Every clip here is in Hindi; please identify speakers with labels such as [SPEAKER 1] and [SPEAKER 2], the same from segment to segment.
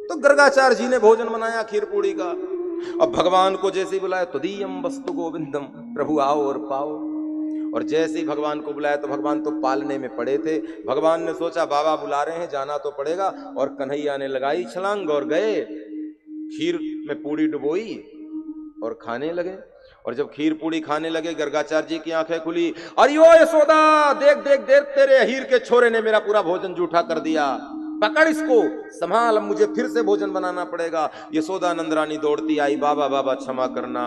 [SPEAKER 1] तो गर्गाचार्य जी ने भोजन बनाया खीर पूड़ी का। अब भगवान को जैसे ही बुलाया तुदीयम वस्तु गोविंदम, प्रभु आओ और पाओ। और जैसे ही भगवान को बुलाया तो भगवान तो पालने में पड़े थे। भगवान ने सोचा बाबा बुला रहे हैं, जाना तो पड़ेगा, और कन्हैया ने लगाई छलांग और गए, खीर में पूड़ी डुबोई और खाने लगे। और जब खीर पूड़ी खाने लगे, गर्गाचार्य जी की आंखें खुली, अरियो यशोदा, देख देख देख, तेरे हीर के छोरे ने मेरा पूरा भोजन जूठा कर दिया, पकड़ इसको, संभाल, अब मुझे फिर से भोजन बनाना पड़ेगा। यशोदा नंदरानी दौड़ती आई, बाबा बाबा क्षमा करना,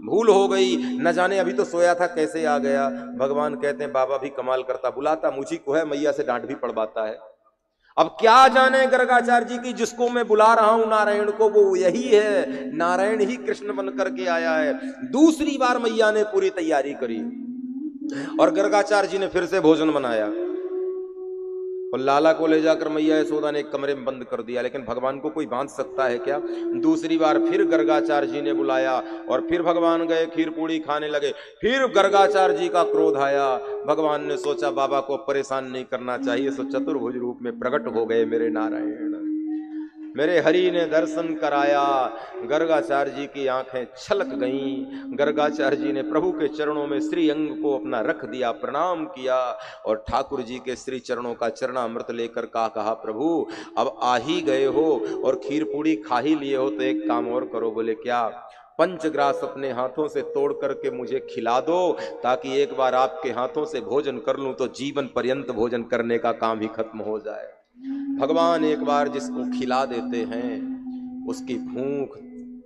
[SPEAKER 1] भूल हो गई, न जाने अभी तो सोया था कैसे आ गया। भगवान कहते हैं बाबा भी कमाल करता, बुलाता मुझी को है, मैया से डांट भी पड़वाता है। अब क्या जाने गर्गाचार्य जी की, जिसको मैं बुला रहा हूं नारायण को, वो यही है, नारायण ही कृष्ण बन करके आया है। दूसरी बार मैया ने पूरी तैयारी करी और गर्गाचार्य जी ने फिर से भोजन बनाया और लाला को ले जाकर मैया यशोदा ने एक कमरे में बंद कर दिया। लेकिन भगवान को कोई बांध सकता है क्या? दूसरी बार फिर गर्गाचार्य जी ने बुलाया और फिर भगवान गए, खीर पूड़ी खाने लगे। फिर गर्गाचार्य जी का क्रोध आया। भगवान ने सोचा बाबा को परेशान नहीं करना चाहिए, सो चतुर्भुज रूप में प्रकट हो गए मेरे नारायण, मेरे हरि ने दर्शन कराया। गर्गाचार्य जी की आंखें छलक गईं। गर्गाचार्य जी ने प्रभु के चरणों में श्री अंग को अपना रख दिया, प्रणाम किया और ठाकुर जी के श्री चरणों का चरणामृत लेकर कहा प्रभु अब आ ही गए हो और खीर पूड़ी खा ही लिए हो तो एक काम और करो। बोले क्या? पंचग्रास अपने हाथों से तोड़ करके मुझे खिला दो, ताकि एक बार आपके हाथों से भोजन कर लूं तो जीवन पर्यंत भोजन करने का काम ही खत्म हो जाए। भगवान एक बार जिसको खिला देते हैं उसकी भूख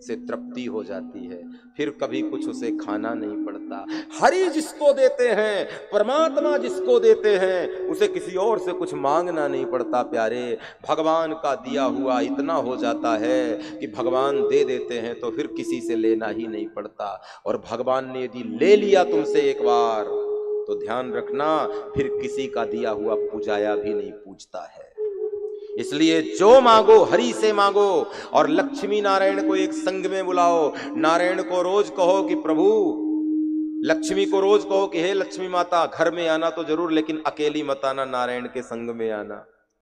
[SPEAKER 1] से तृप्ति हो जाती है, फिर कभी कुछ उसे खाना नहीं पड़ता। हरि जिसको देते हैं, परमात्मा जिसको देते हैं, उसे किसी और से कुछ मांगना नहीं पड़ता। प्यारे, भगवान का दिया हुआ इतना हो जाता है कि भगवान दे देते हैं तो फिर किसी से लेना ही नहीं पड़ता। और भगवान ने यदि ले लिया तुमसे एक बार तो ध्यान रखना, फिर किसी का दिया हुआ पूजाया भी नहीं पूजता है। इसलिए जो मांगो हरि से मांगो और लक्ष्मी नारायण को एक संग में बुलाओ। नारायण को रोज कहो कि प्रभु, लक्ष्मी को रोज कहो कि हे लक्ष्मी माता घर में आना तो जरूर, लेकिन अकेली मत आना, नारायण के संग में आना।